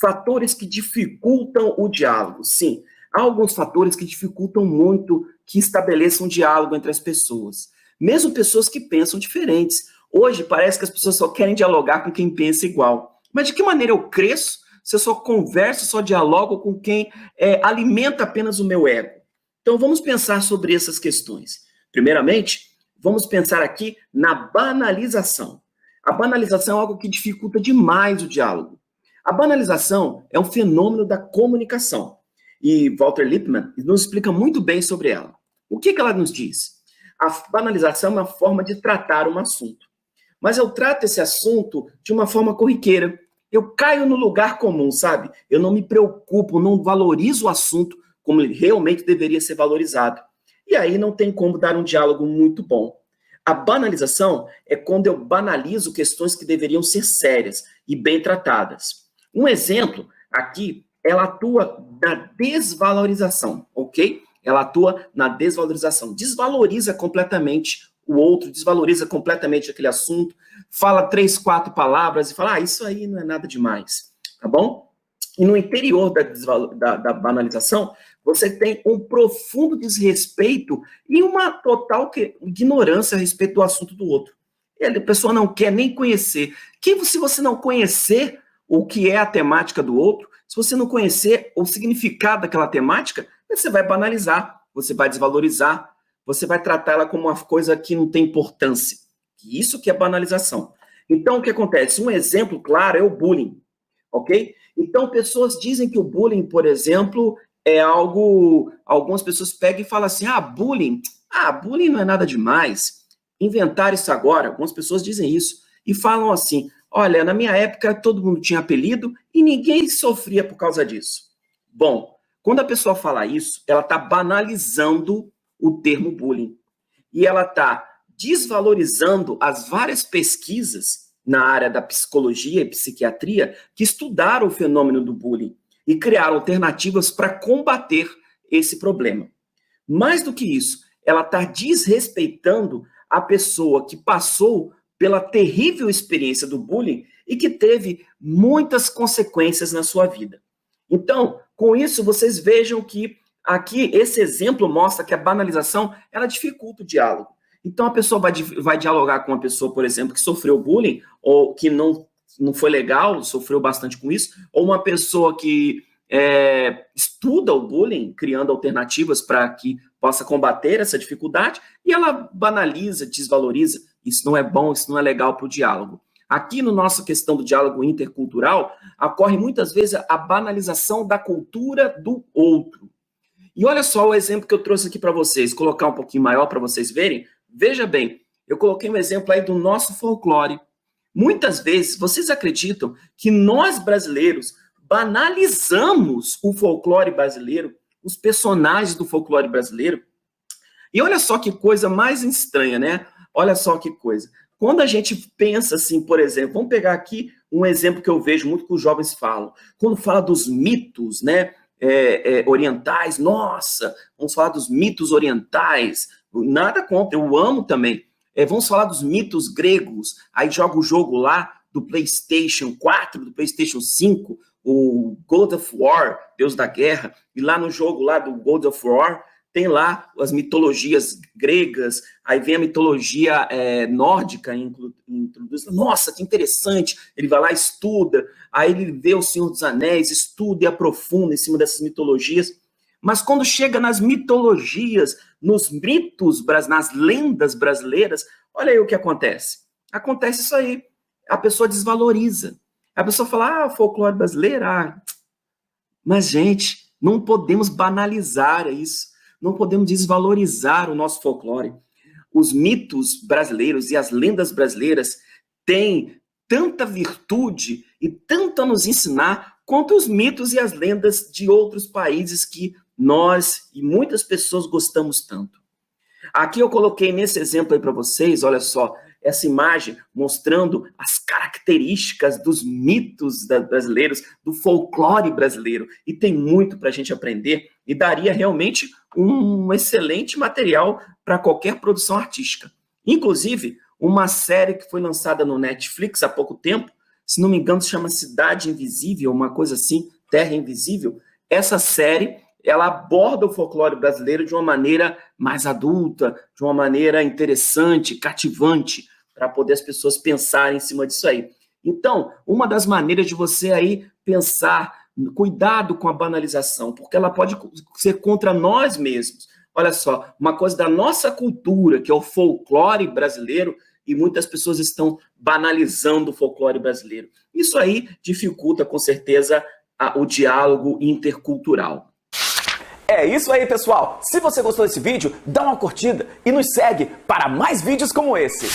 Fatores que dificultam o diálogo. Sim, há alguns fatores que dificultam muito que estabeleçam um diálogo entre as pessoas. Mesmo pessoas que pensam diferentes. Hoje parece que as pessoas só querem dialogar com quem pensa igual. Mas de que maneira eu cresço se eu só converso, só dialogo com quem alimenta apenas o meu ego? Então vamos pensar sobre essas questões. Primeiramente, vamos pensar aqui na banalização. A banalização é algo que dificulta demais o diálogo. A banalização é um fenômeno da comunicação. E Walter Lippmann nos explica muito bem sobre ela. O que ela nos diz? A banalização é uma forma de tratar um assunto. Mas eu trato esse assunto de uma forma corriqueira. Eu caio no lugar comum, sabe? Eu não me preocupo, não valorizo o assunto como ele realmente deveria ser valorizado. E aí não tem como dar um diálogo muito bom. A banalização é quando eu banalizo questões que deveriam ser sérias e bem tratadas. Um exemplo aqui, ela atua na desvalorização, ok? Ela atua na desvalorização. Desvaloriza completamente o outro, desvaloriza completamente aquele assunto, fala 3, 4 palavras e fala, isso aí não é nada demais, tá bom? E no interior da banalização, você tem um profundo desrespeito e uma total ignorância a respeito do assunto do outro. E a pessoa não quer nem conhecer. Se você não conhecer o que é a temática do outro, se você não conhecer o significado daquela temática, você vai banalizar, você vai desvalorizar, você vai tratá-la como uma coisa que não tem importância. Isso que é banalização. Então, o que acontece? Um exemplo claro é o bullying, ok? Então, pessoas dizem que o bullying, por exemplo, é algo... Algumas pessoas pegam e falam assim, bullying não é nada demais. Inventaram isso agora, algumas pessoas dizem isso, e falam assim, olha, na minha época todo mundo tinha apelido e ninguém sofria por causa disso. Bom, quando a pessoa fala isso, ela está banalizando o termo bullying. E ela está desvalorizando as várias pesquisas na área da psicologia e psiquiatria que estudaram o fenômeno do bullying e criaram alternativas para combater esse problema. Mais do que isso, ela está desrespeitando a pessoa que passou pela terrível experiência do bullying e que teve muitas consequências na sua vida. Então, com isso, vocês vejam que aqui esse exemplo mostra que a banalização, ela dificulta o diálogo. Então, a pessoa vai dialogar com uma pessoa, por exemplo, que sofreu bullying, ou que não foi legal, sofreu bastante com isso, ou uma pessoa que estuda o bullying, criando alternativas para que possa combater essa dificuldade, e ela banaliza, desvaloriza. Isso não é bom, isso não é legal para o diálogo. Aqui, no nossa questão do diálogo intercultural, ocorre muitas vezes a banalização da cultura do outro. E olha só o exemplo que eu trouxe aqui para vocês, colocar um pouquinho maior para vocês verem. Veja bem, eu coloquei um exemplo aí do nosso folclore. Muitas vezes, vocês acreditam que nós brasileiros banalizamos o folclore brasileiro, os personagens do folclore brasileiro? E olha só que coisa mais estranha, né? Olha só que coisa. Quando a gente pensa assim, por exemplo, vamos pegar aqui um exemplo que eu vejo muito que os jovens falam. Quando fala dos mitos, né? Orientais, nossa, vamos falar dos mitos orientais, nada contra, eu amo também. Vamos falar dos mitos gregos, aí joga o jogo lá do PlayStation 4, do PlayStation 5, o God of War, Deus da Guerra, e lá no jogo lá do God of War, tem lá as mitologias gregas, aí vem a mitologia nórdica, introduz. Nossa, que interessante! Ele vai lá, estuda, aí ele vê o Senhor dos Anéis, estuda e aprofunda em cima dessas mitologias. Mas quando chega nas mitologias, nos mitos, nas lendas brasileiras, olha aí o que acontece. Acontece isso aí. A pessoa desvaloriza. A pessoa fala, folclore brasileiro, Mas, gente, não podemos banalizar isso. Não podemos desvalorizar o nosso folclore. Os mitos brasileiros e as lendas brasileiras têm tanta virtude e tanto a nos ensinar quanto os mitos e as lendas de outros países que nós e muitas pessoas gostamos tanto. Aqui eu coloquei nesse exemplo aí para vocês, olha só, essa imagem mostrando as características dos mitos brasileiros, do folclore brasileiro. E tem muito para a gente aprender e daria realmente um excelente material para qualquer produção artística. Inclusive, uma série que foi lançada no Netflix há pouco tempo se não me engano se chama Cidade Invisível, uma coisa assim, Terra Invisível. Essa série, ela aborda o folclore brasileiro de uma maneira mais adulta, de uma maneira interessante, cativante, para poder as pessoas pensarem em cima disso aí. Então, uma das maneiras de você aí pensar, cuidado com a banalização, porque ela pode ser contra nós mesmos. Olha só, uma coisa da nossa cultura, que é o folclore brasileiro, e muitas pessoas estão banalizando o folclore brasileiro. Isso aí dificulta, com certeza, o diálogo intercultural. É isso aí, pessoal! Se você gostou desse vídeo, dá uma curtida e nos segue para mais vídeos como esse.